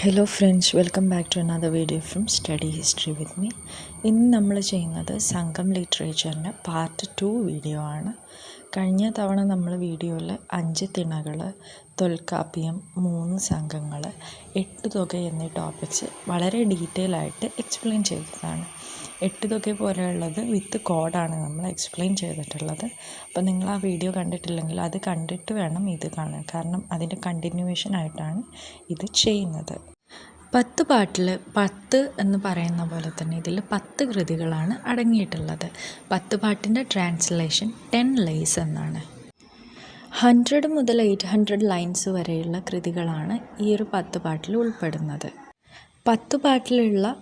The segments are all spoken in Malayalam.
Hello friends, welcome back to another video from study history with me. ഇന്ന് നമ്മൾ ചെയ്യുന്നത് സംഘം ലിറ്ററേച്ചറിൻ്റെ പാർട്ട് 2 വീഡിയോ ആണ്. കഴിഞ്ഞ തവണ നമ്മൾ വീഡിയോയിൽ 5 തിണകൾ, തൊൽക്കാപ്യം, 3 സംഘങ്ങൾ, 8 തുക എന്നീ ടോപ്പിക്സ് വളരെ ഡീറ്റെയിൽ ആയിട്ട് എക്സ്പ്ലെയിൻ ചെയ്തതാണ്. 8 തുക പോലെയുള്ളത് വിത്ത് കോഡാണ് നമ്മൾ എക്സ്പ്ലെയിൻ ചെയ്തിട്ടുള്ളത്. അപ്പോൾ നിങ്ങൾ ആ വീഡിയോ കണ്ടിട്ടില്ലെങ്കിൽ അത് കണ്ടിട്ട് വേണം ഇത് കാണാൻ, കാരണം അതിൻ്റെ കണ്ടിന്യൂവേഷൻ ആയിട്ടാണ് ഇത് ചെയ്യുന്നത്. 10 പാട്ടിൽ 10 എന്ന് പറയുന്ന പോലെ തന്നെ ഇതിൽ 10 കൃതികളാണ് അടങ്ങിയിട്ടുള്ളത്. 10 പാട്ടിൻ്റെ ട്രാൻസ്ലേഷൻ 10 ലൈസ് എന്നാണ്. 100 മുതൽ 800 ലൈൻസ് വരെയുള്ള കൃതികളാണ് ഈ ഒരു 10 പാട്ടിൽ ഉൾപ്പെടുന്നത്. 10 പാട്ടിലുള്ള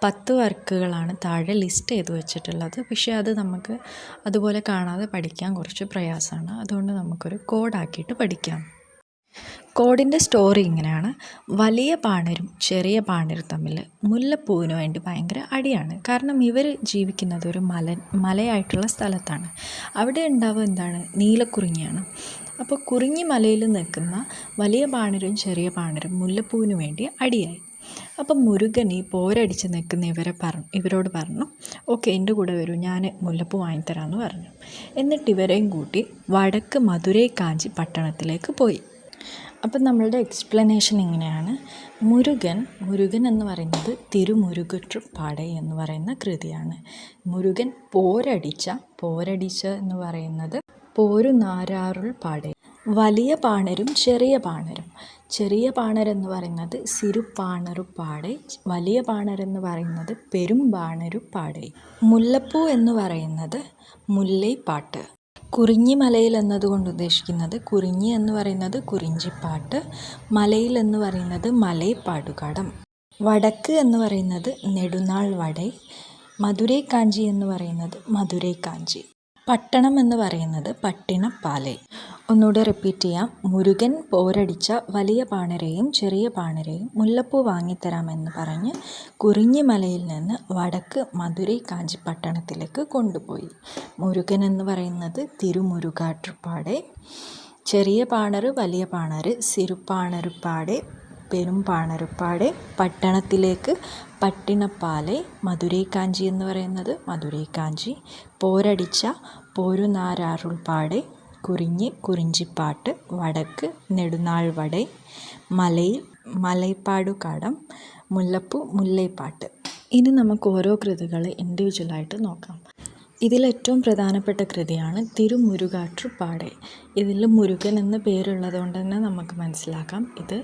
10 വർക്കുകളാണ് താഴെ ലിസ്റ്റ് ചെയ്ത് വെച്ചിട്ടുള്ളത്. പക്ഷേ അത് നമുക്ക് അതുപോലെ കാണാതെ പഠിക്കാൻ കുറച്ച് പ്രയാസമാണ്. അതുകൊണ്ട് നമുക്കൊരു കോഡാക്കിയിട്ട് പഠിക്കാം. കോഡിൻ്റെ സ്റ്റോറി ഇങ്ങനെയാണ്. വലിയ പാണരും ചെറിയ പാണരും തമ്മിൽ മുല്ലപ്പൂവിന് വേണ്ടി ഭയങ്കര അടിയാണ്. കാരണം ഇവർ ജീവിക്കുന്നത് ഒരു മലയായിട്ടുള്ള സ്ഥലത്താണ്. അവിടെ ഉണ്ടാവുക എന്താണ്? നീലക്കുറിഞ്ഞിയാണ്. അപ്പോൾ കുറിഞ്ഞി മലയിൽ നിൽക്കുന്ന വലിയ പാണരും ചെറിയ പാണരും മുല്ലപ്പൂവിന് വേണ്ടി അടിയായി. അപ്പം മുരുകൻ ഈ പോരടിച്ച് നിൽക്കുന്ന ഇവരോട് പറഞ്ഞു, ഓക്കെ, എൻ്റെ കൂടെ വരൂ, ഞാൻ മുല്ലപ്പൂ വാങ്ങിത്തരാമെന്ന് പറഞ്ഞു. എന്നിട്ട് ഇവരെയും കൂട്ടി വടക്ക് മധുരൈ കാഞ്ചി പട്ടണത്തിലേക്ക് പോയി. അപ്പം നമ്മളുടെ എക്സ്പ്ലനേഷൻ ഇങ്ങനെയാണ്. മുരുകൻ എന്ന് പറയുന്നത് തിരുമുരുകുറ്റുപാടൈ എന്ന് പറയുന്ന കൃതിയാണ്. മുരുകൻ പോരടിച്ച എന്ന് പറയുന്നത് പോരുനാരാറുൾ പാടൈ. വലിയ പാണരും ചെറിയ പാണരെന്ന് പറയുന്നത് സിരുപ്പാണറുപ്പാടൈ, വലിയ പാണരെന്ന് പറയുന്നത് പെരുമ്പാണരുപ്പാടൈ. മുല്ലപ്പൂ എന്ന് പറയുന്നത് മുല്ലൈപ്പാട്ട്. കുറിഞ്ഞി മലയിൽ എന്നതുകൊണ്ട് ഉദ്ദേശിക്കുന്നത് കുറിഞ്ഞി എന്ന് പറയുന്നത് കുറിഞ്ചിപ്പാട്ട്, മലയിൽ എന്ന് പറയുന്നത് മലൈപ്പാടുകടം, വടക്ക് എന്ന് പറയുന്നത് നെടുനാൾ വടൈ, മധുരൈ കാഞ്ചി എന്ന് പറയുന്നത് മധുരൈ കാഞ്ചി, പട്ടണം എന്ന് പറയുന്നത് പട്ടിണപ്പാലൈ. ഒന്നുകൂടെ റിപ്പീറ്റ് ചെയ്യാം. മുരുകൻ പോരടിച്ച വലിയ പാണരെയും ചെറിയ പാണരെയും മുല്ലപ്പൂ വാങ്ങിത്തരാമെന്ന് പറഞ്ഞ് കുറിഞ്ഞി മലയിൽ നിന്ന് വടക്ക് മധുരൈ കാഞ്ചി പട്ടണത്തിലേക്ക് കൊണ്ടുപോയി. മുരുകൻ എന്ന് പറയുന്നത് തിരുമുരുകാറ്റുപാടൈ, ചെറിയ പാണർ വലിയ പാണർ സിരുപ്പാണരുപ്പാടൈ, പെരുമ്പാണരുപ്പാടൈ, പട്ടണത്തിലേക്ക് പട്ടിണപ്പാലൈ, മധുരൈ കാഞ്ചി എന്ന് പറയുന്നത് മധുരൈ കാഞ്ചി, പോരടിച്ച പോരുനാരാറുൾപ്പാടൈ, കുറിഞ്ചിപ്പാട്ട്, വടക്ക് നെടുനാൾ വടൈ, മലയിൽ മലൈപ്പാടുകടം, മുല്ലപ്പൂ മുല്ലൈപ്പാട്ട്. ഇനി നമുക്ക് ഓരോ കൃതികൾ ഇൻഡിവിജ്വലായിട്ട് നോക്കാം. ഇതിലേറ്റവും പ്രധാനപ്പെട്ട കൃതിയാണ് തിരുമുരുകാറ്റുപാടൈ. ഇതിൽ മുരുകൻ എന്ന പേരുള്ളത് കൊണ്ട് തന്നെ നമുക്ക് മനസ്സിലാക്കാം ഇത്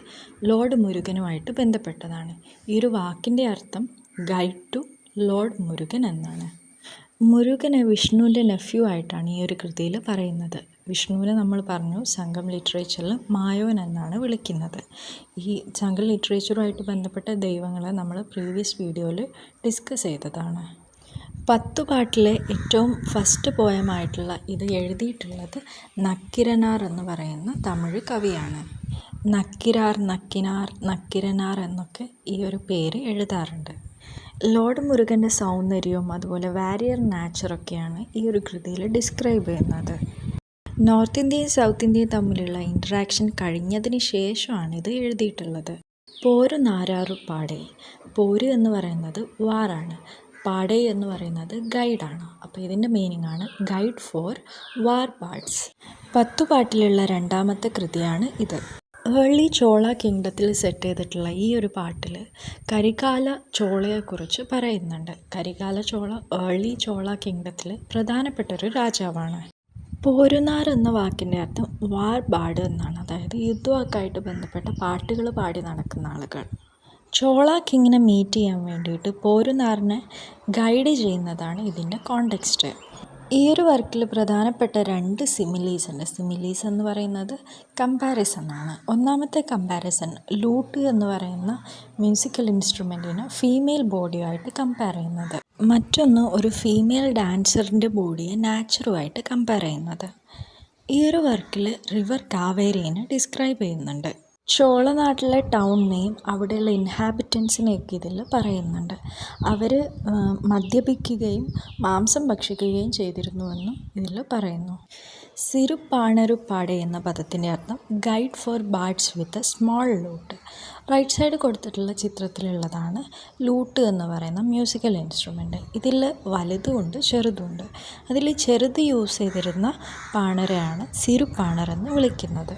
ലോർഡ് മുരുകനുമായിട്ട് ബന്ധപ്പെട്ടതാണ്. ഈ ഒരു വാക്കിൻ്റെ അർത്ഥം ഗൈഡ് ടു ലോർഡ് മുരുകൻ എന്നാണ്. മുരുകനെ വിഷ്ണുവിൻ്റെ നെഫ്യൂ ആയിട്ടാണ് ഈ ഒരു കൃതിയിൽ പറയുന്നത്. വിഷ്ണുവിനെ നമ്മൾ പറഞ്ഞു സംഘം ലിറ്ററേച്ചറിൽ മായോൻ എന്നാണ് വിളിക്കുന്നത്. ഈ സംഘം ലിറ്ററേച്ചറുമായിട്ട് ബന്ധപ്പെട്ട ദൈവങ്ങളെ നമ്മൾ പ്രീവിയസ് വീഡിയോയിൽ ഡിസ്കസ് ചെയ്തതാണ്. 10 പാട്ടിലെ ഏറ്റവും ഫസ്റ്റ് പോയമായിട്ടുള്ള ഇത് എഴുതിയിട്ടുള്ളത് നക്കിരനാർ എന്ന് പറയുന്ന തമിഴ് കവിയാണ്. നക്കിരനാർ എന്നൊക്കെ ഈ ഒരു പേര് എഴുതാറുണ്ട്. ലോർഡ് മുരുകൻ്റെ സൗന്ദര്യവും അതുപോലെ വാരിയർ നാച്ചറൊക്കെയാണ് ഈ ഒരു കൃതിയിൽ ഡിസ്ക്രൈബ് ചെയ്യുന്നത്. നോർത്ത് ഇന്ത്യയും സൗത്ത് ഇന്ത്യയും തമ്മിലുള്ള ഇൻട്രാക്ഷൻ കഴിഞ്ഞതിന് ശേഷമാണ് ഇത് എഴുതിയിട്ടുള്ളത്. പോരുനാരാറുപാടൈ, പോര് എന്ന് പറയുന്നത് വാറാണ്, പാടൈ എന്ന് പറയുന്നത് ഗൈഡാണ്. അപ്പോൾ ഇതിൻ്റെ മീനിങ് ആണ് ഗൈഡ് ഫോർ വാർ പാർട്സ്. 10 പാട്ടിലുള്ള രണ്ടാമത്തെ കൃതിയാണ് ഇത്. ഏർലി ചോള കിങ്ഡത്തിൽ സെറ്റ് ചെയ്തിട്ടുള്ള ഈ ഒരു പാട്ടിൽ കരികാല ചോളയെക്കുറിച്ച് പറയുന്നുണ്ട്. കരികാല ചോള ഏർലി ചോള കിങ്ഡത്തിൽ പ്രധാനപ്പെട്ടൊരു രാജാവാണ്. പോരുനാർ എന്ന വാക്കിൻ്റെ അർത്ഥം വാർ ബാർഡ് എന്നാണ്, അതായത് യുദ്ധമൊക്കെ ആയിട്ട് ബന്ധപ്പെട്ട പാട്ടുകൾ പാടി നടക്കുന്ന ആളുകൾ. ചോള കിങ്ങിനെ മീറ്റ് ചെയ്യാൻ വേണ്ടിയിട്ട് പോരുനാറിനെ ഗൈഡ് ചെയ്യുന്നതാണ് ഇതിൻ്റെ കോണ്ടെക്സ്റ്റ്. ഈ ഒരു വർക്കിൽ പ്രധാനപ്പെട്ട 2 സിമിലീസ് ഉണ്ട്. സിമിലീസ് എന്ന് പറയുന്നത് കമ്പാരിസൺ ആണ്. ഒന്നാമത്തെ കമ്പാരിസൺ ലൂട്ട് എന്ന് പറയുന്ന മ്യൂസിക്കൽ ഇൻസ്ട്രുമെൻറ്റിനെ ഫീമെയിൽ ബോഡിയുമായിട്ട് കമ്പയർ ചെയ്യുന്നത്. മറ്റൊന്ന് ഒരു ഫീമെയിൽ ഡാൻസറിൻ്റെ ബോഡിയെ നാച്ചുറുമായിട്ട് കമ്പയർ ചെയ്യുന്നത്. ഈ ഒരു വർക്കിൽ റിവർ കാവേരിനെ ഡിസ്ക്രൈബ് ചെയ്യുന്നുണ്ട്. ചോളനാട്ടിലെ ടൗൺ നെയിം, അവിടെയുള്ള ഇൻഹാബിറ്റൻസിനെയൊക്കെ ഇതിൽ പറയുന്നുണ്ട്. അവർ മദ്യപിക്കുകയും മാംസം ഭക്ഷിക്കുകയും ചെയ്തിരുന്നുവെന്നും ഇതിൽ പറയുന്നു. സിരുപ്പാണരുപ്പാടെ എന്ന പദത്തിൻ്റെ അർത്ഥം guide for bards with a small lute. Right side കൊടുത്തിട്ടുള്ള ചിത്രത്തിലുള്ളതാണ് ലൂട്ട് എന്ന് പറയുന്ന മ്യൂസിക്കൽ ഇൻസ്ട്രുമെൻ്റ്. ഇതിൽ വലുതുമുണ്ട് ചെറുതുമുണ്ട്. അതിൽ ചെറുത് യൂസ് ചെയ്തിരുന്ന പാണരെയാണ് സിരുപ്പാണർ എന്ന് വിളിക്കുന്നത്.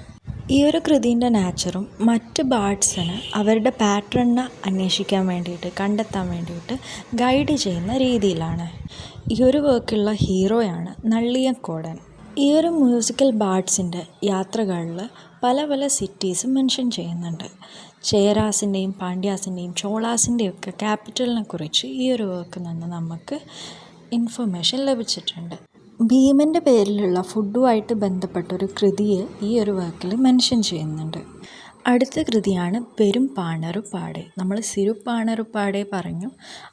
ഈ ഒരു കൃതിൻ്റെ നാച്ചറും മറ്റ് ബാർഡ്സിന് അവരുടെ പാറ്റേണിനെ അന്വേഷിക്കാൻ വേണ്ടിയിട്ട് കണ്ടെത്താൻ വേണ്ടിയിട്ട് ഗൈഡ് ചെയ്യുന്ന രീതിയിലാണ്. ഈ ഒരു വർക്കുള്ള ഹീറോയാണ് നള്ളിയക്കോടൻ. ഈ ഒരു മ്യൂസിക്കൽ ബാർഡ്സിൻ്റെ യാത്രകളിൽ പല പല സിറ്റീസും മെൻഷൻ ചെയ്യുന്നുണ്ട്. ചേരാസിൻ്റെയും പാണ്ഡ്യാസിൻ്റെയും ചോളാസിൻ്റെയും ഒക്കെ ക്യാപിറ്റലിനെ കുറിച്ച് ഈ ഒരു വർക്കിൽ നിന്ന് നമുക്ക് ഇൻഫർമേഷൻ ലഭിച്ചിട്ടുണ്ട്. ഭീമൻ്റെ പേരിലുള്ള ഫുഡുമായിട്ട് ബന്ധപ്പെട്ടൊരു കൃതിയെ ഈ ഒരു വർക്കിൽ മെൻഷൻ ചെയ്യുന്നുണ്ട്. അടുത്ത കൃതിയാണ് പെരുംപാണരുപ്പാടെ. നമ്മൾ സിരുപ്പാണരുപ്പാടെ പറഞ്ഞു,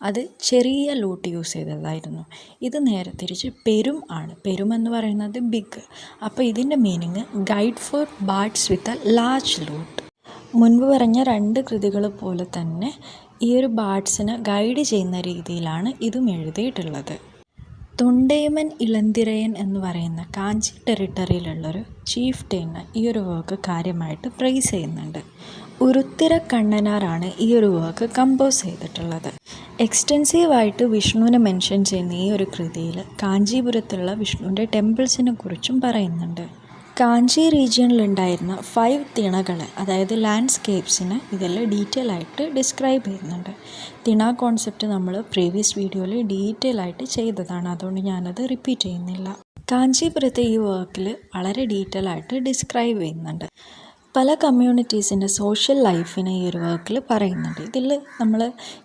അത് ചെറിയ ലൂട്ട് യൂസ് ചെയ്തതായിരുന്നു. ഇത് നേരെ തിരിച്ച് പെരും ആണ്. പെരും എന്ന് പറയുന്നത് ബിഗ്. അപ്പോൾ ഇതിൻ്റെ meaning guide for bards with A large loot. മുൻപ് പറഞ്ഞ രണ്ട് കൃതികൾ പോലെ തന്നെ ഈ ഒരു ബാർഡ്സിനെ ഗൈഡ് ചെയ്യുന്ന രീതിയിലാണ് ഇതും എഴുതിയിട്ടുള്ളത്. തൊണ്ടൈമൻ ഇളന്തിരയൻ എന്ന് പറയുന്ന കാഞ്ചി ടെറിട്ടറിയിലുള്ളൊരു ചീഫ് ടൈനെ ഈ ഒരു വർക്ക് കാര്യമായിട്ട് പ്രൈസ് ചെയ്യുന്നുണ്ട്. ഉരുത്തിര കണ്ണനാറാണ് ഈ ഒരു വർക്ക് കമ്പോസ് ചെയ്തിട്ടുള്ളത്. എക്സ്റ്റെൻസീവായിട്ട് വിഷ്ണുവിനെ മെൻഷൻ ചെയ്യുന്ന ഈ ഒരു കൃതിയിൽ കാഞ്ചീപുരത്തുള്ള വിഷ്ണുവിൻ്റെ ടെമ്പിൾസിനെ കുറിച്ചും പറയുന്നുണ്ട്. കാഞ്ചി റീജിയനിലുണ്ടായിരുന്ന 5 തിണകൾ, അതായത് ലാൻഡ്സ്കേപ്സിനെ ഇതിൽ ഡീറ്റെയിൽ ആയിട്ട് ഡിസ്ക്രൈബ് ചെയ്യുന്നുണ്ട്. തിണ കോൺസെപ്റ്റ് നമ്മൾ പ്രീവിയസ് വീഡിയോയിൽ ഡീറ്റെയിൽ ആയിട്ട് ചെയ്തതാണ്, അതുകൊണ്ട് ഞാനത് റിപ്പീറ്റ് ചെയ്യുന്നില്ല. കാഞ്ചീപുരത്തെ ഈ വർക്കിൽ വളരെ ഡീറ്റെയിൽ ആയിട്ട് ഡിസ്ക്രൈബ് ചെയ്യുന്നുണ്ട്. പല കമ്മ്യൂണിറ്റീസിൻ്റെ സോഷ്യൽ ലൈഫിനെ ഈ ഒരു വർക്കിൽ പറയുന്നുണ്ട്. ഇതിൽ നമ്മൾ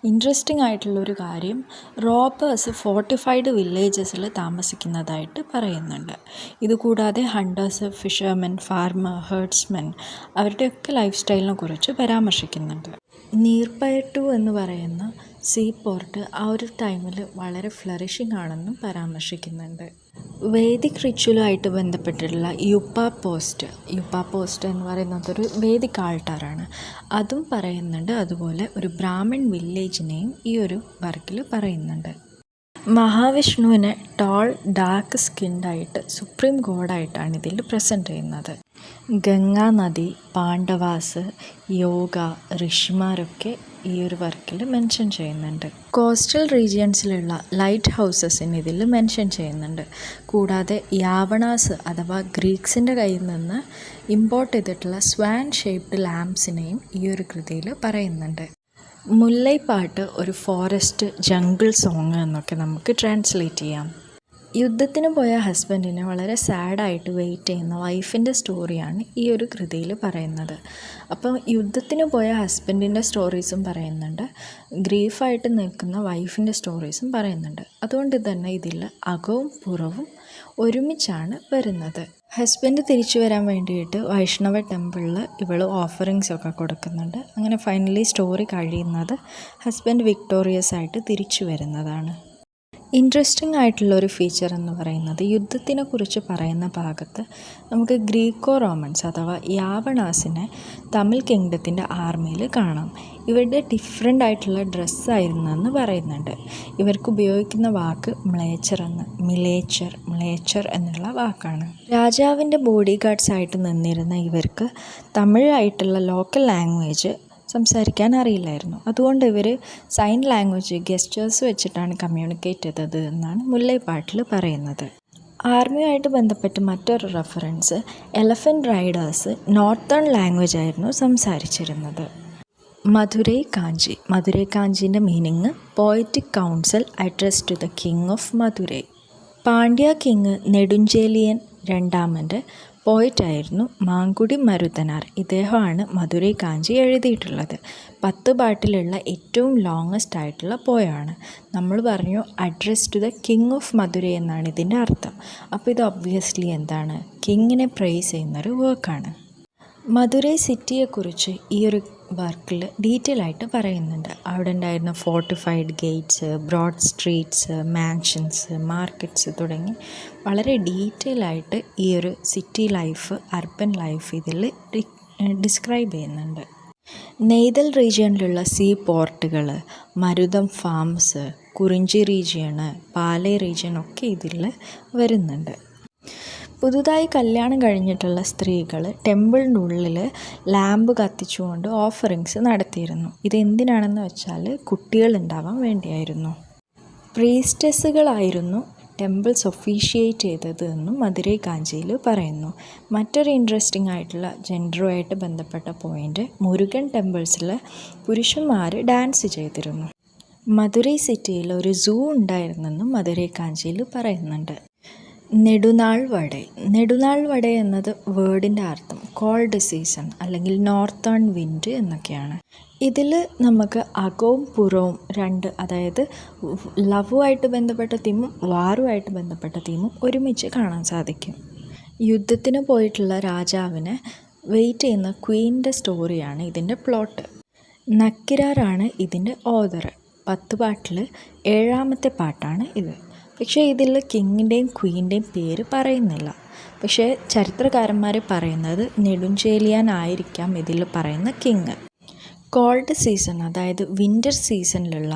ഇൻട്രസ്റ്റിംഗ് ആയിട്ടുള്ളൊരു കാര്യം, റോബേഴ്സ് ഫോർട്ടിഫൈഡ് വില്ലേജസിൽ താമസിക്കുന്നതായിട്ട് പറയുന്നുണ്ട്. ഇതുകൂടാതെ ഹണ്ടേഴ്സ്, ഫിഷർമെൻ, ഫാർമർ, ഹേർഡ്സ്മെൻ അവരുടെയൊക്കെ ലൈഫ് സ്റ്റൈലിനെ കുറിച്ച് പരാമർശിക്കുന്നുണ്ട്. നീർപ്പയട്ടു എന്ന് പറയുന്ന സീ പോർട്ട് ആ ഒരു ടൈമിൽ വളരെ ഫ്ലറിഷിംഗ് ആണെന്നും പരാമർശിക്കുന്നുണ്ട്. വേദിക് റിച്വലുമായിട്ട് ബന്ധപ്പെട്ടിട്ടുള്ള യുപ്പ പോസ്റ്റ് എന്ന് പറയുന്നതൊരു വേദിക് ആൾട്ടാറാണ്. അതും പറയുന്നുണ്ട്. അതുപോലെ ഒരു ബ്രാഹ്മൺ വില്ലേജിനെയും ഈ ഒരു വർക്കിൽ പറയുന്നുണ്ട്. മഹാവിഷ്ണുവിനെ ടോൾ ഡാർക്ക് സ്കിൻഡായിട്ട് സുപ്രീം ഗോഡായിട്ടാണ് ഇതിൽ പ്രസൻറ്റ് ചെയ്യുന്നത്. ഗംഗാ നദി, പാണ്ഡവാസ്, യോഗ, ഋഷിമാരൊക്കെ ഈ ഒരു വർക്കിൽ മെൻഷൻ ചെയ്യുന്നുണ്ട്. കോസ്റ്റൽ റീജിയൻസിലുള്ള ലൈറ്റ് ഹൗസസിന് ഇതിൽ മെൻഷൻ ചെയ്യുന്നുണ്ട്. കൂടാതെ യാവണാസ് അഥവാ ഗ്രീക്സിൻ്റെ കയ്യിൽ നിന്ന് ഇമ്പോർട്ട് ചെയ്തിട്ടുള്ള സ്വാൻ ഷേപ്ഡ് ലാംപ്സിനെയും ഈ ഒരു കൃതിയിൽ പറയുന്നുണ്ട്. മുല്ലൈപ്പാട്ട് ഒരു ഫോറസ്റ്റ് ജംഗിൾ സോങ് എന്നൊക്കെ നമുക്ക് ട്രാൻസ്ലേറ്റ് ചെയ്യാം. യുദ്ധത്തിന് പോയ ഹസ്ബൻഡിനെ വളരെ സാഡായിട്ട് വെയിറ്റ് ചെയ്യുന്ന വൈഫിൻ്റെ സ്റ്റോറിയാണ് ഈ ഒരു കൃതിയിൽ പറയുന്നത്. അപ്പോൾ യുദ്ധത്തിന് പോയ ഹസ്ബൻഡിൻ്റെ സ്റ്റോറീസും പറയുന്നുണ്ട്, ഗ്രീഫായിട്ട് നിൽക്കുന്ന വൈഫിൻ്റെ സ്റ്റോറീസും പറയുന്നുണ്ട്. അതുകൊണ്ട് തന്നെ ഇതിൽ അകവും പുറവും ഒരുമിച്ചാണ് വരുന്നത്. ഹസ്ബൻഡ് തിരിച്ചു വരാൻ വേണ്ടിയിട്ട് വൈഷ്ണവ ടെമ്പിളിൽ ഇവൾ ഓഫറിങ്സ് ഒക്കെ കൊടുക്കുന്നുണ്ട്. അങ്ങനെ ഫൈനലി സ്റ്റോറി കഴിയുന്നത് ഹസ്ബൻഡ് വിക്ടോറിയസ് ആയിട്ട് തിരിച്ചു വരുന്നതാണ്. ഇൻട്രസ്റ്റിംഗ് ആയിട്ടുള്ളൊരു ഫീച്ചർ എന്ന് പറയുന്നത് യുദ്ധത്തിനെ കുറിച്ച് പറയുന്ന ഭാഗത്ത് നമുക്ക് ഗ്രീക്കോ റോമൻസ് അഥവാ യാവണാസിനെ തമിഴ് കിങ്ഡത്തിൻ്റെ ആർമിയിൽ കാണാം. ഇവരുടെ ഡിഫറെൻ്റ് ആയിട്ടുള്ള ഡ്രസ്സായിരുന്നെന്ന് പറയുന്നുണ്ട്. ഇവർക്ക് ഉപയോഗിക്കുന്ന വാക്ക് മിലേച്ചർ എന്നുള്ള വാക്കാണ്. രാജാവിൻ്റെ ബോഡി ഗാർഡ്സായിട്ട് നിന്നിരുന്ന ഇവർക്ക് തമിഴായിട്ടുള്ള ലോക്കൽ ലാംഗ്വേജ് സംസാരിക്കാൻ അറിയില്ലായിരുന്നു. അതുകൊണ്ട് ഇവർ സൈൻ ലാംഗ്വേജ് ഗെസ്റ്റേഴ്സ് വെച്ചിട്ടാണ് കമ്മ്യൂണിക്കേറ്റ് ചെയ്തത് എന്നാണ് മുല്ലൈപ്പാട്ടിൽ പറയുന്നത്. ആർമിയുമായിട്ട് ബന്ധപ്പെട്ട് മറ്റൊരു reference, elephant riders northern language ആയിരുന്നു സംസാരിച്ചിരുന്നത്. മധുരൈ കാഞ്ചിൻ്റെ meaning poetic council address to the king of Madurai. Pandya king Nedunchezhiyan രണ്ടാമൻ്റെ പോയിറ്റായിരുന്നു മാങ്കുടി മരുതനാർ. ഇദ്ദേഹമാണ് മധുരൈ കാഞ്ചി എഴുതിയിട്ടുള്ളത്. 10 പാട്ടിലുള്ള ഏറ്റവും ലോങ്ങസ്റ്റ് ആയിട്ടുള്ള പോയാണ്. നമ്മൾ പറഞ്ഞു address to the king of Madurai എന്നാണ് ഇതിൻ്റെ അർത്ഥം. അപ്പോൾ ഇത് ഒബ്വിയസ്ലി എന്താണ്, കിങ്ങിനെ പ്രൈസ് ചെയ്യുന്നൊരു വർക്കാണ്. മധുരൈ സിറ്റിയെക്കുറിച്ച് ഈ ഒരു വർക്കിൽ ഡീറ്റെയിൽ ആയിട്ട് പറയുന്നുണ്ട്. അവിടെ ഉണ്ടായിരുന്ന fortified gates, broad streets, mansions, markets തുടങ്ങി വളരെ ഡീറ്റെയിൽ ആയിട്ട് ഈ ഒരു സിറ്റി ലൈഫ്, അർബൻ ലൈഫ് ഇതിൽ ഡിസ്ക്രൈബ് ചെയ്യുന്നുണ്ട്. നെയ്തൽ റീജിയണിലുള്ള സീ പോർട്ടുകൾ, മരുതം ഫാംസ്, കുറിഞ്ചി റീജിയണ്, പാലൈ റീജിയണൊക്കെ ഇതിൽ വരുന്നുണ്ട്. പുതുതായി കല്യാണം കഴിഞ്ഞിട്ടുള്ള സ്ത്രീകൾ ടെമ്പിളിൻ്റെ ഉള്ളിൽ ലാമ്പ് കത്തിച്ചുകൊണ്ട് ഓഫറിങ്സ് നടത്തിയിരുന്നു. ഇതെന്തിനാണെന്ന് വെച്ചാൽ കുട്ടികളുണ്ടാവാൻ വേണ്ടിയായിരുന്നു. പ്രീസ്റ്റസുകളായിരുന്നു ടെമ്പിൾസ് ഒഫീഷ്യേറ്റ് ചെയ്തത് എന്നും മധുരൈ കാഞ്ചിയിൽ പറയുന്നു. മറ്റൊരു ഇൻട്രസ്റ്റിംഗ് ആയിട്ടുള്ള ജെൻഡറുമായിട്ട് ബന്ധപ്പെട്ട പോയിൻ്റ്, മുരുകൻ ടെമ്പിൾസിൽ പുരുഷന്മാർ ഡാൻസ് ചെയ്തിരുന്നു. മധുരൈ സിറ്റിയിൽ ഒരു സൂ ഉണ്ടായിരുന്നെന്നും മധുരൈ കാഞ്ചിയിൽ പറയുന്നുണ്ട്. നെടുനാൾ വടൈ. നെടുനാൾ വടൈ എന്നത് വേർഡിൻ്റെ അർത്ഥം കോൾഡ് സീസൺ അല്ലെങ്കിൽ നോർത്തേൺ വിൻഡ് എന്നൊക്കെയാണ്. ഇതിൽ നമുക്ക് അകവും പുറവും രണ്ട്, അതായത് ലവുമായിട്ട് ബന്ധപ്പെട്ട തീമും വാറുമായിട്ട് ബന്ധപ്പെട്ട തീമും ഒരുമിച്ച് കാണാൻ സാധിക്കും. യുദ്ധത്തിന് പോയിട്ടുള്ള രാജാവിനെ വെയിറ്റ് ചെയ്യുന്ന ക്വീൻ്റെ സ്റ്റോറിയാണ് ഇതിൻ്റെ പ്ലോട്ട്. നക്കിരാറാണ് ഇതിൻ്റെ ഓതർ. 10 പാട്ടിൽ 7ാമത്തെ പാട്ടാണ് ഇത്. പക്ഷേ ഇതിൽ കിങ്ങിൻ്റെയും ക്വീൻ്റെയും പേര് പറയുന്നില്ല. പക്ഷേ ചരിത്രകാരന്മാർ പറയുന്നത് നെടുഞ്ചേലിയാൻ ആയിരിക്കാം ഇതിൽ പറയുന്ന കിങ്. കോൾഡ് സീസൺ, അതായത് വിൻ്റർ സീസണിലുള്ള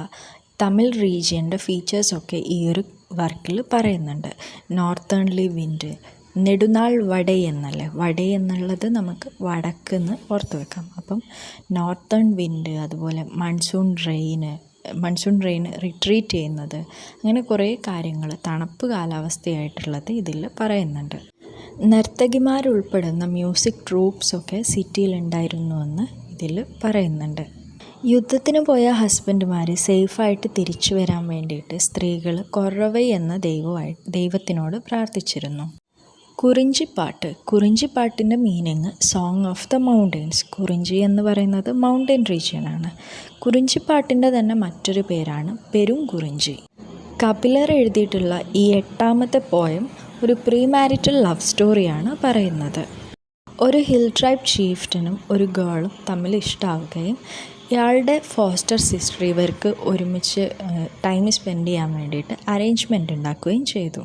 തമിഴ് റീജിയൻ്റെ ഫീച്ചേഴ്സൊക്കെ ഈ ഒരു വർക്കിൽ പറയുന്നുണ്ട്. നോർത്തേൺലി വിൻഡ്, നെടുനാൾ വടൈ എന്നല്ലേ, വടൈ എന്നുള്ളത് നമുക്ക് വടക്കെന്ന് ഓർത്ത് വെക്കാം. അപ്പം നോർത്തേൺ വിൻഡ്, അതുപോലെ മൺസൂൺ റെയിൻ റിട്രീറ്റ് ചെയ്യുന്നത്, അങ്ങനെ കുറേ കാര്യങ്ങൾ തണുപ്പ് കാലാവസ്ഥയായിട്ടുള്ളത് ഇതിൽ പറയുന്നുണ്ട്. നർത്തകിമാരുൾപ്പെടുന്ന മ്യൂസിക് ട്രൂപ്സൊക്കെ സിറ്റിയിലുണ്ടായിരുന്നുവെന്ന് ഇതിൽ പറയുന്നുണ്ട്. യുദ്ധത്തിന് പോയ ഹസ്ബൻഡുമാർ സേഫായിട്ട് തിരിച്ചു വരാൻ വേണ്ടിയിട്ട് സ്ത്രീകൾ കൊറവൈ എന്ന ദൈവത്തിനോട് പ്രാർത്ഥിച്ചിരുന്നു. കുറിഞ്ചിപ്പാട്ട്. കുറിഞ്ചിപ്പാട്ടിൻ്റെ meaning song of the mountains. Kurinji എന്ന് പറയുന്നത് മൗണ്ടെയിൻ റീജിയനാണ്. കുറിഞ്ചിപ്പാട്ടിൻ്റെ തന്നെ മറ്റൊരു പേരാണ് പെരുംകുറിഞ്ചി. കപിലർ എഴുതിയിട്ടുള്ള ഈ 8ാമത്തെ പോയം ഒരു പ്രീമാരിറ്റൽ ലവ് സ്റ്റോറിയാണ് പറയുന്നത്. ഒരു ഹിൽ ട്രൈബ് ചീഫ്റ്റനും ഒരു ഗേളും തമ്മിൽ ഇഷ്ടമാവുകയും ഇയാളുടെ ഫോസ്റ്റർ സിസ്റ്റർ ഇവർക്ക് ഒരുമിച്ച് ടൈം സ്പെൻഡ് ചെയ്യാൻ വേണ്ടിയിട്ട് അറേഞ്ച്മെൻ്റ് ഉണ്ടാക്കുകയും ചെയ്തു.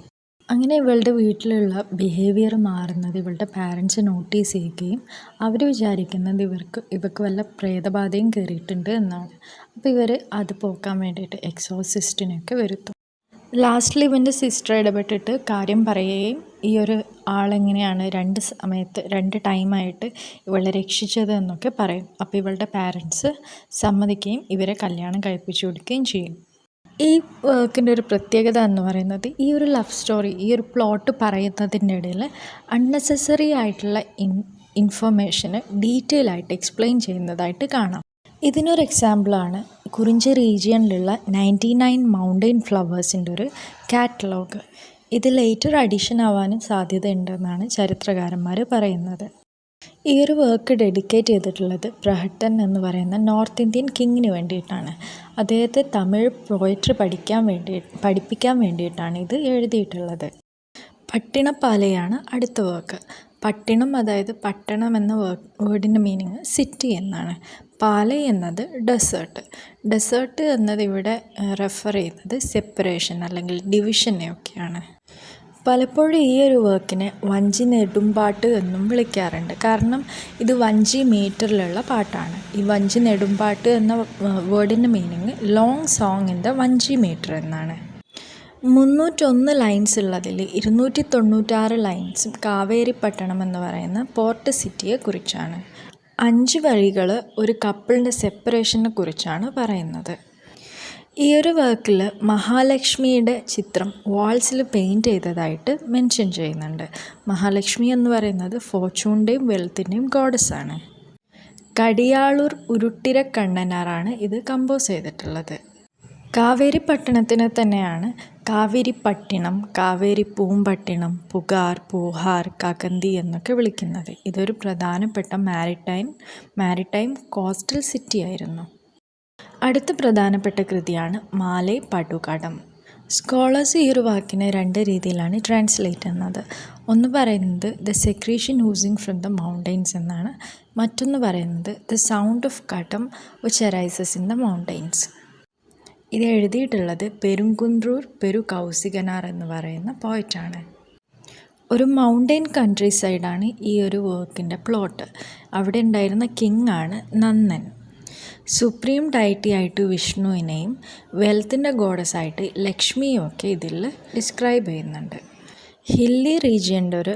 അങ്ങനെ ഇവളുടെ വീട്ടിലുള്ള ബിഹേവിയർ മാറുന്നത് ഇവളുടെ പാരൻസ് നോട്ടീസ് ചെയ്യുകയും അവർ വിചാരിക്കുന്നത് ഇവർക്ക് വല്ല പ്രേതബാധയും കയറിയിട്ടുണ്ട് എന്നാണ്. അപ്പോൾ ഇവർ അത് പോക്കാൻ വേണ്ടിയിട്ട് എക്സോസിസ്റ്റിനൊക്കെ വരുത്തും. ലാസ്റ്റിൽ ഇവൻ്റെ സിസ്റ്റർ ഇടപെട്ടിട്ട് കാര്യം പറയുകയും ഈ ഒരു ആളെങ്ങനെയാണ് 2 സമയത്ത് 2 ടൈമായിട്ട് ഇവളെ രക്ഷിച്ചത് എന്നൊക്കെ പറയും. അപ്പോൾ ഇവളുടെ പാരൻസ് സമ്മതിക്കുകയും ഇവരെ കല്യാണം കഴിപ്പിച്ചു കൊടുക്കുകയും ചെയ്യും. ഈ വർക്കിൻ്റെ ഒരു പ്രത്യേകത എന്ന് പറയുന്നത് ഈ ഒരു ലവ് സ്റ്റോറി, ഈ ഒരു പ്ലോട്ട് പറയുന്നതിൻ്റെ ഇടയിൽ അൺനെസസറി ആയിട്ടുള്ള ഇൻഫർമേഷന് ഡീറ്റെയിൽ ആയിട്ട് എക്സ്പ്ലെയിൻ ചെയ്യുന്നതായിട്ട് കാണാം. ഇതിനൊരു എക്സാമ്പിളാണ് കുറിഞ്ചി റീജിയനിലുള്ള 99 മൗണ്ടെയിൻ ഫ്ലവേഴ്സിൻ്റെ ഒരു കാറ്റലോഗ്. ഇത് ലേറ്റർ അഡീഷൻ ആവാനും സാധ്യതയുണ്ടെന്നാണ് ചരിത്രകാരന്മാർ പറയുന്നത്. ഈ ഒരു വർക്ക് ഡെഡിക്കേറ്റ് ചെയ്തിട്ടുള്ളത് പ്രഹട്ടൻ എന്ന് പറയുന്ന നോർത്ത് ഇന്ത്യൻ കിങ്ങിന് വേണ്ടിയിട്ടാണ്. അദ്ദേഹത്തെ തമിഴ് പോയട്രി പഠിപ്പിക്കാൻ വേണ്ടിയിട്ടാണ് ഇത് എഴുതിയിട്ടുള്ളത്. പട്ടിണപ്പാലയാണ് അടുത്ത വർക്ക്. പട്ടിണം, അതായത് പട്ടണം എന്ന വേർഡിൻ്റെ മീനിങ് സിറ്റി എന്നാണ്. പാലൈ എന്നത് ഡെസേർട്ട് എന്നത് ഇവിടെ റെഫർ ചെയ്യുന്നത് സെപ്പറേഷൻ അല്ലെങ്കിൽ ഡിവിഷനെയൊക്കെയാണ്. പലപ്പോഴും ഈ ഒരു വർക്കിനെ വഞ്ചി നെടുമ്പാട്ട് എന്നും വിളിക്കാറുണ്ട്. കാരണം ഇത് വഞ്ചി മീറ്ററിലുള്ള പാട്ടാണ്. ഈ വഞ്ചി നെടുമ്പാട്ട് എന്ന വേർഡിൻ്റെ meaning long song in the Vanji metre എന്നാണ്. 301 ലൈൻസ് ഉള്ളതിൽ 296 ലൈൻസും കാവേരിപ്പട്ടണം എന്ന് പറയുന്ന പോർട്ട് സിറ്റിയെ കുറിച്ചാണ്. 5 വരികൾ ഒരു കപ്പിളിൻ്റെ സെപ്പറേഷനെ കുറിച്ചാണ് പറയുന്നത്. ഈ ഒരു വർക്കിൽ മഹാലക്ഷ്മിയുടെ ചിത്രം വാൾസിൽ പെയിൻറ്റ് ചെയ്തതായിട്ട് മെൻഷൻ ചെയ്യുന്നുണ്ട്. മഹാലക്ഷ്മി എന്ന് പറയുന്നത് ഫോർച്യൂണിൻ്റെയും വെൽത്തിൻ്റെയും ഗോഡസ്സാണ്. കടിയാളൂർ ഉരുട്ടിരക്കണ്ണനാറാണ് ഇത് കമ്പോസ് ചെയ്തിട്ടുള്ളത്. കാവേരിപ്പട്ടണത്തിനെ തന്നെയാണ് കാവേരിപ്പട്ടിണം, കാവേരി പൂമ്പട്ടിണം, പുകാർ, പൂഹാർ, കകന്തി എന്നൊക്കെ വിളിക്കുന്നത്. ഇതൊരു പ്രധാനപ്പെട്ട മാരിടൈം കോസ്റ്റൽ സിറ്റി ആയിരുന്നു. അടുത്ത പ്രധാനപ്പെട്ട കൃതിയാണ് മാലൈ പടുകടം. സ്കോളേഴ്സ് ഈ ഒരു വാക്കിനെ 2 രീതിയിലാണ് ട്രാൻസ്ലേറ്റ് ചെയ്യുന്നത്. ഒന്ന് പറയുന്നത് the secretion oozing from the mountains എന്നാണ്. മറ്റൊന്ന് പറയുന്നത് the sound of kadam which arises in the mountains. ഇത് എഴുതിയിട്ടുള്ളത് പെരുങ്കുന്ത്രൂർ പെരു കൗസികനാർ എന്ന് പറയുന്ന പോയിറ്റാണ്. ഒരു മൗണ്ടെയിൻ കൺട്രി സൈഡാണ് ഈ ഒരു വർക്കിൻ്റെ പ്ലോട്ട്. അവിടെ ഉണ്ടായിരുന്ന കിങ് ആണ് നന്ദൻ. സുപ്രീം ഡൈറ്റി ആയിട്ട് വിഷ്ണുവിനെയും വെൽത്തിൻ്റെ ഗോഡസായിട്ട് ലക്ഷ്മിയും ഒക്കെ ഇതിൽ ഡിസ്ക്രൈബ് ചെയ്യുന്നുണ്ട്. ഹില്ലി റീജിയൻ്റെ ഒരു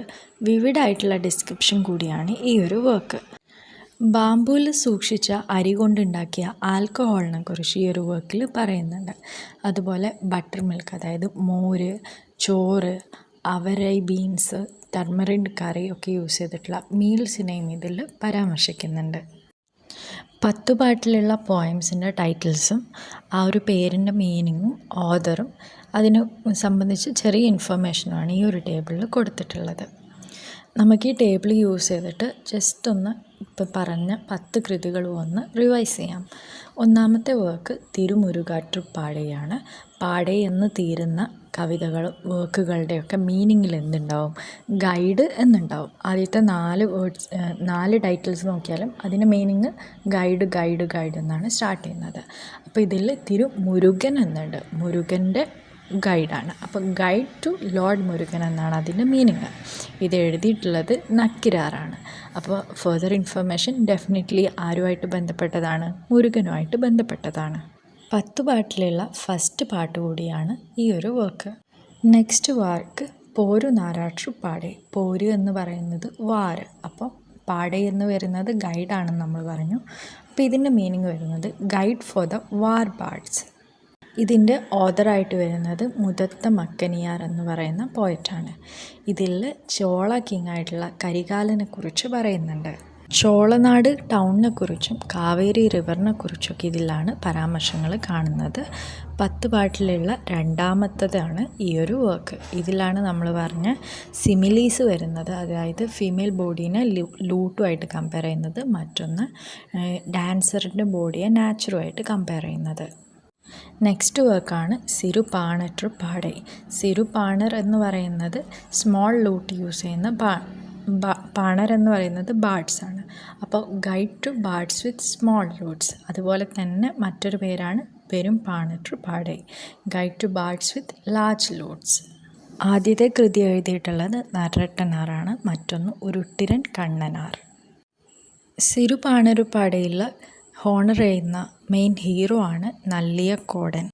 വിവിഡായിട്ടുള്ള ഡിസ്ക്രിപ്ഷൻ കൂടിയാണ് ഈ ഒരു വർക്ക്. ബാംബൂവിൽ സൂക്ഷിച്ച അരി കൊണ്ടുണ്ടാക്കിയ ആൽക്കഹോളിനെ കുറിച്ച് ഈ ഒരു വർക്കിൽ പറയുന്നുണ്ട്. അതുപോലെ ബട്ടർ മിൽക്ക്, അതായത് മോര്, ചോറ്, അവരൈ ബീൻസ്, ടർമറിൻ കറി ഒക്കെ യൂസ് ചെയ്തിട്ടുള്ള മീൽസിനെയും ഇതിൽ പരാമർശിക്കുന്നുണ്ട്. 10 പാട്ടിലുള്ള പോയംസിൻ്റെ ടൈറ്റിൽസും ആ ഒരു പേരിൻ്റെ മീനിങ്ങും ഓഥറും അതിനെ സംബന്ധിച്ച് ചെറിയ ഇൻഫർമേഷനുമാണ് ഈ ഒരു ടേബിളിൽ കൊടുത്തിട്ടുള്ളത്. നമുക്ക് ഈ ടേബിൾ യൂസ് ചെയ്തിട്ട് ജസ്റ്റ് ഒന്ന് ഇപ്പം പറഞ്ഞ 10 കൃതികളും ഒന്ന് റിവൈസ് ചെയ്യാം. ഒന്നാമത്തെ വർക്ക് തിരുമുരുകാറ്റുപാടയാണ്. പാടേ എന്ന് തീരുന്ന കവിതകളും വർക്കുകളുടെയൊക്കെ മീനിങ്ങിൽ എന്തുണ്ടാവും? ഗൈഡ് എന്നുണ്ടാവും. ആദ്യത്തെ 4 ടൈറ്റിൽസ് നോക്കിയാലും അതിൻ്റെ മീനിങ് ഗൈഡ് ഗൈഡ് ഗൈഡ് എന്നാണ് സ്റ്റാർട്ട് ചെയ്യുന്നത്. അപ്പോൾ ഇതിൽ തിരുമുരുകൻ എന്നുണ്ട്, മുരുകൻ്റെ ഗൈഡാണ്. അപ്പോൾ ഗൈഡ് ടു ലോർഡ് മുരുകൻ എന്നാണ് അതിൻ്റെ മീനിങ്. ഇത് എഴുതിയിട്ടുള്ളത് നക്കിരാറാണ്. അപ്പോൾ ഫർദർ ഇൻഫർമേഷൻ ഡെഫിനറ്റ്ലി ആരുമായിട്ട് ബന്ധപ്പെട്ടതാണ്? മുരുകനുമായിട്ട് ബന്ധപ്പെട്ടതാണ്. 10 പാട്ടിലുള്ള ഫസ്റ്റ് പാട്ട് കൂടിയാണ് ഈ ഒരു work. Next work Porunarattruppadai. Poru എന്ന് പറയുന്നത് വാര്, അപ്പോൾ പാടേ എന്ന് വരുന്നത് ഗൈഡാണെന്ന് നമ്മൾ പറഞ്ഞു. അപ്പോൾ ഇതിൻ്റെ മീനിങ് വരുന്നത് guide for the war bards. ഇതിൻ്റെ ഓഥറായിട്ട് വരുന്നത് മുദത്ത മക്കനിയാർ എന്ന് പറയുന്ന പോയറ്റാണ്. ഇതിൽ ചോള കിങ് ആയിട്ടുള്ള കരികാലനെ കുറിച്ച് പറയുന്നുണ്ട്. ചോളനാട് ടൗണിനെ കുറിച്ചും കാവേരി റിവറിനെ കുറിച്ചൊക്കെ ഇതിലാണ് പരാമർശങ്ങൾ കാണുന്നത്. 10 പാട്ടിലുള്ള രണ്ടാമത്തതാണ് ഈ ഒരു വർക്ക്. ഇതിലാണ് നമ്മൾ പറഞ്ഞ സിമിലീസ് വരുന്നത്, അതായത് ഫീമെയിൽ ബോഡീനെ ലൂട്ടുമായിട്ട് കമ്പയർ ചെയ്യുന്നത്, മറ്റൊന്ന് ഡാൻസറിൻ്റെ ബോഡിയെ നാച്ചുറുമായിട്ട് കമ്പയർ ചെയ്യുന്നത്. നെക്സ്റ്റ് വർക്കാണ് സിരുപാണറ്റു പാടേ. സിരുപാണർ എന്ന് പറയുന്നത് സ്മോൾ ലൂട്ട് യൂസ് ചെയ്യുന്ന പാണർ എന്ന് പറയുന്നത് ബാർഡ്സ് ആണ്. അപ്പോൾ guide to bards with small lutes. അതുപോലെ തന്നെ മറ്റൊരു പേരാണ് Perumpanarruppadai, guide to bards with large lutes. ആദ്യത്തെ കൃതി എഴുതിയിട്ടുള്ളത് നരട്ടനാറാണ്, മറ്റൊന്ന് ഉരുട്ടിരൻ കണ്ണനാർ. സിരുപാണരുപാടയിൽ ഹോണർ ചെയ്യുന്ന മെയിൻ ഹീറോ ആണ് നല്ലിയക്കോടൻ.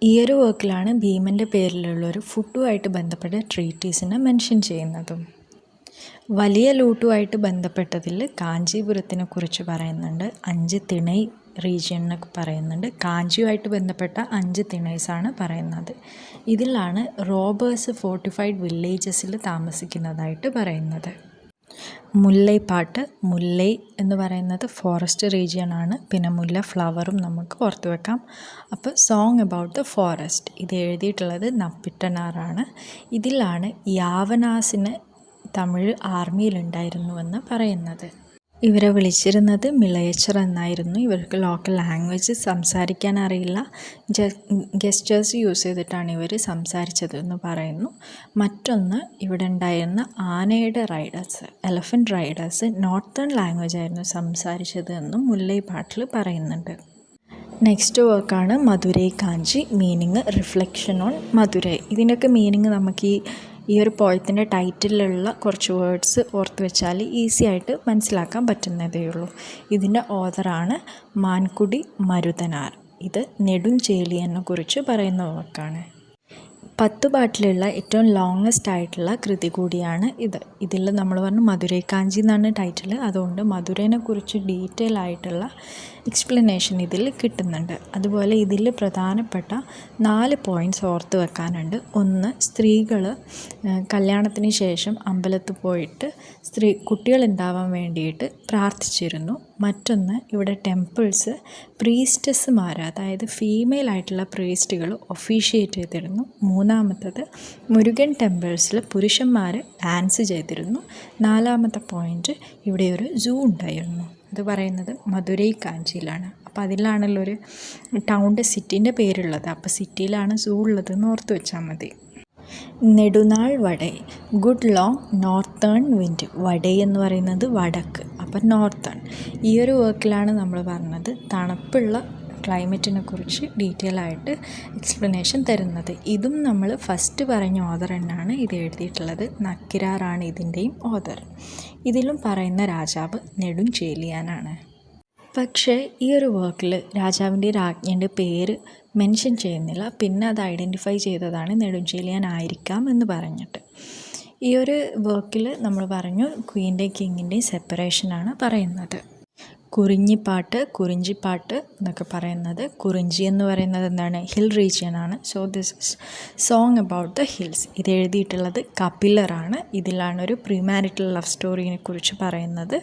ഈ ഒരു വർക്കിലാണ് ഭീമൻ്റെ പേരിലുള്ളൊരു ഫുഡുമായിട്ട് ബന്ധപ്പെട്ട ട്രീറ്റീസിനെ മെൻഷൻ ചെയ്യുന്നതും. വലിയ ലൂട്ടുമായിട്ട് ബന്ധപ്പെട്ടതിൽ കാഞ്ചീപുരത്തിനെ കുറിച്ച് പറയുന്നുണ്ട്, 5 തിണൈ റീജിയനൊക്കെ പറയുന്നുണ്ട്. കാഞ്ചിയുമായിട്ട് ബന്ധപ്പെട്ട 5 തിണൈസാണ് പറയുന്നത്. ഇതിലാണ് റോബേഴ്സ് ഫോർട്ടിഫൈഡ് വില്ലേജസിൽ താമസിക്കുന്നതായിട്ട് പറയുന്നത്. മുല്ലൈപ്പാട്ട്, മുല്ലൈ എന്ന് പറയുന്നത് ഫോറസ്റ്റ് റീജിയൻ ആണ്. പിന്നെ മുല്ല ഫ്ലവറും നമുക്ക് ഓർത്ത് വെക്കാം. അപ്പോൾ സോങ് അബൌട്ട് ദ ഫോറസ്റ്റ് ഇത് എഴുതിയിട്ടുള്ളത് നപ്പിട്ടനാറാണ്. ഇതിലാണ് യാവനാസിന് തമിഴ് ആർമിയിലുണ്ടായിരുന്നുവെന്ന് പറയുന്നത്. ഇവരെ വിളിച്ചിരുന്നത് മിളയച്ചർ എന്നായിരുന്നു. ഇവർക്ക് ലോക്കൽ ലാംഗ്വേജ് സംസാരിക്കാൻ അറിയില്ല, ഗെസ്റ്റേഴ്സ് യൂസ് ചെയ്തിട്ടാണ് ഇവർ സംസാരിച്ചതെന്ന് പറയുന്നു. മറ്റൊന്ന് ഇവിടെ ഉണ്ടായിരുന്ന ആനയുടെ Riders, elephant riders northern language ആയിരുന്നു സംസാരിച്ചത് എന്നും മുല്ലൈപ്പാട്ടിൽ പറയുന്നുണ്ട്. നെക്സ്റ്റ് വർക്കാണ് മധുരൈ കാഞ്ചി, മീനിങ് റിഫ്ലക്ഷൻ ഓൺ മധുരൈ. ഇതിൻ്റെയൊക്കെ മീനിങ് നമുക്ക് ഈ ഒരു പോയത്തിൻ്റെ ടൈറ്റിലുള്ള കുറച്ച് വേർഡ്സ് ഓർത്ത് വെച്ചാൽ ഈസി ആയിട്ട് മനസ്സിലാക്കാൻ പറ്റുന്നതേ ഉള്ളൂ. ഇതിൻ്റെ ഓഥറാണ് മാൻകുടി മരുതനാർ. ഇത് നെടുഞ്ചേലിയനെ കുറിച്ച് പറയുന്ന വർക്കാണ്. 10 പാട്ടിലുള്ള ഏറ്റവും ലോങ്ങസ്റ്റ് ആയിട്ടുള്ള കൃതി കൂടിയാണ് ഇത്. ഇതിൽ നമ്മൾ പറഞ്ഞു മധുരൈ കാഞ്ചി എന്നാണ് ടൈറ്റിൽ, അതുകൊണ്ട് മധുരൈനെ കുറിച്ച് ഡീറ്റെയിൽ ആയിട്ടുള്ള എക്സ്പ്ലനേഷൻ ഇതിൽ കിട്ടുന്നുണ്ട്. അതുപോലെ ഇതിൽ പ്രധാനപ്പെട്ട 4 പോയിൻറ്റ്സ് ഓർത്ത് വെക്കാനുണ്ട്. ഒന്ന്, സ്ത്രീകൾ കല്യാണത്തിന് ശേഷം അമ്പലത്തിൽ പോയിട്ട് കുട്ടികളുണ്ടാവാൻ വേണ്ടിയിട്ട് പ്രാർത്ഥിച്ചിരുന്നു. മറ്റൊന്ന്, ഇവിടെ ടെമ്പിൾസ് പ്രീസ്റ്റസ്സുമാർ, അതായത് ഫീമെയിൽ ആയിട്ടുള്ള പ്രീസ്റ്റുകൾ ഒഫീഷ്യേറ്റ് ചെയ്തിരുന്നു. മൂന്നാമത്തത്, മുരുകൻ ടെമ്പിൾസിൽ പുരുഷന്മാർ ഡാൻസ് ചെയ്തിരുന്നു. 4ാമത്തെ പോയിൻറ്റ്, ഇവിടെ ഒരു സൂ ഉണ്ടായിരുന്നു. ഇത് പറയുന്നത് മധുരൈ കാഞ്ചിയിലാണ്. അപ്പോൾ അതിലാണല്ലോ ഒരു ടൗണിൻ്റെ സിറ്റീൻ്റെ പേരുള്ളത്. അപ്പോൾ സിറ്റിയിലാണ് സൂ ഉള്ളതെന്ന് ഓർത്ത് വെച്ചാൽ മതി. നെടുനാൾ വടൈ, ഗുഡ് ലോങ് നോർത്തേൺ വിൻഡ്. വടൈ എന്ന് പറയുന്നത് വടക്ക്, അപ്പം നോർത്തേൺ. ഈ ഒരു വർക്കിലാണ് നമ്മൾ പറഞ്ഞത് തണുപ്പുള്ള ക്ലൈമറ്റിനെ കുറിച്ച് ഡീറ്റെയിൽ ആയിട്ട് എക്സ്പ്ലനേഷൻ തരുന്നത്. ഇതും നമ്മൾ ഫസ്റ്റ് പറഞ്ഞ ഓഥർ തന്നെയാണ് ഇത് എഴുതിയിട്ടുള്ളത്. നക്കിരാറാണ് ഇതിൻ്റെയും ഓഥർ. ഇതിലും പറയുന്ന രാജാവ് നെടുഞ്ചേലിയാനാണ്. പക്ഷേ ഈ ഒരു വർക്കിൽ രാജാവിൻ്റെ രാജ്ഞിയുടെ പേര് മെൻഷൻ ചെയ്യുന്നില്ല. പിന്നെ അത് ഐഡൻറ്റിഫൈ ചെയ്തതാണ് നെടുഞ്ചേലിയാൻ ആയിരിക്കാം എന്ന് പറഞ്ഞിട്ട്. ഈ ഒരു വർക്കിൽ നമ്മൾ പറഞ്ഞു ക്വീൻ്റെയും കിങ്ങിൻ്റെയും സെപ്പറേഷനാണ് പറയുന്നത്. കുറിഞ്ചിപ്പാട്ട് എന്നൊക്കെ പറയുന്നത്, കുറിഞ്ചി എന്ന് പറയുന്നത് എന്താണ്, ഹിൽ റീജിയൻ ആണ്. So this is song about the hills. ഇത് എഴുതിയിട്ടുള്ളത് കപിലറാണ്. ഇതിലാണ് ഒരു പ്രീമാരിറ്റൽ ലവ് സ്റ്റോറിനെ കുറിച്ച് പറയുന്നത്.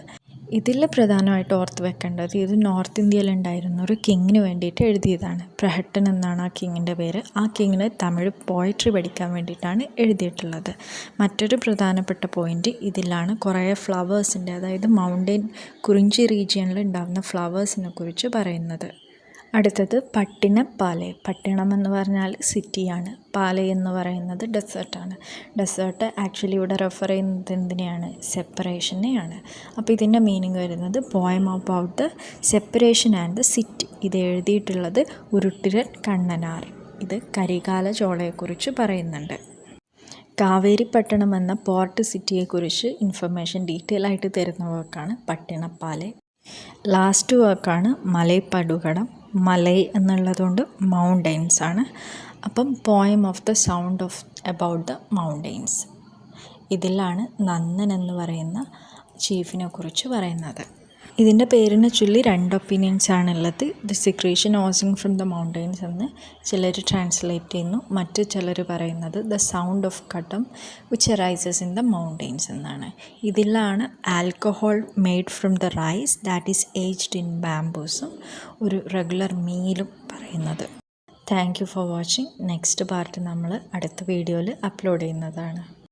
ഇതിൽ പ്രധാനമായിട്ട് ഓർത്ത് വെക്കേണ്ടത് ഇത് നോർത്ത് ഇന്ത്യയിലുണ്ടായിരുന്ന ഒരു കിങ്ങിന് വേണ്ടിയിട്ട് എഴുതിയതാണ്. പ്രഹട്ടൻ എന്നാണ് ആ കിങ്ങിൻ്റെ പേര്. ആ കിങ്ങിന് തമിഴ് പോയട്രി പഠിക്കാൻ വേണ്ടിയിട്ടാണ് എഴുതിയിട്ടുള്ളത്. മറ്റൊരു പ്രധാനപ്പെട്ട പോയിൻ്റ് ഇതിലാണ് കുറേ ഫ്ലവേഴ്സിൻ്റെ, അതായത് മൗണ്ടെയിൻ കുറിഞ്ചി റീജിയനിൽ ഉണ്ടാകുന്ന ഫ്ലവേഴ്സിനെ കുറിച്ച് പറയുന്നത്. അടുത്തത് പട്ടിണപ്പാലൈ. പട്ടിണം എന്ന് പറഞ്ഞാൽ സിറ്റിയാണ്, പാലൈ എന്ന് പറയുന്നത് ഡെസേർട്ടാണ്. ഡെസേർട്ട് ആക്ച്വലി ഇവിടെ റെഫർ ചെയ്യുന്നത് എന്തിനെയാണ്, സെപ്പറേഷനെയാണ്. അപ്പോൾ ഇതിൻ്റെ മീനിങ് വരുന്നത് poem about the separation and the city. ഇത് എഴുതിയിട്ടുള്ളത് ഉരുട്ടിരൻ കണ്ണനാർ. ഇത് കരികാല ചോളയെക്കുറിച്ച് പറയുന്നുണ്ട്. കാവേരിപ്പട്ടണം എന്ന പോർട്ട് സിറ്റിയെക്കുറിച്ച് ഇൻഫർമേഷൻ ഡീറ്റെയിൽ ആയിട്ട് തരുന്ന വർക്കാണ് പട്ടിണപ്പാലൈ. ലാസ്റ്റ് വർക്കാണ് മലൈപ്പടുകടം. മലൈ എന്നുള്ളതുകൊണ്ട് മൗണ്ടെയിൻസ് ആണ്. അപ്പം poem of the sound of about the mountains. ഇതിലാണ് നന്ദൻ എന്ന് പറയുന്ന ചീഫിനെ കുറിച്ച് പറയുന്നത്. ഇതിൻ്റെ പേരിനെ ചൊല്ലി 2 ഒപ്പീനിയൻസ് ആണുള്ളത്. The secretion oozing from the mountains എന്ന് ചിലർ ട്രാൻസ്ലേറ്റ് ചെയ്യുന്നു. മറ്റു ചിലർ പറയുന്നത് the sound of kadam which arises in the mountains എന്നാണ്. ഇതിലാണ് alcohol made from the rice that is aged in ബാംബൂസും ഒരു റെഗുലർ മീലും പറയുന്നത്. Thank you for watching. Next part നമ്മൾ അടുത്ത വീഡിയോയിൽ അപ്ലോഡ് ചെയ്യുന്നതാണ്.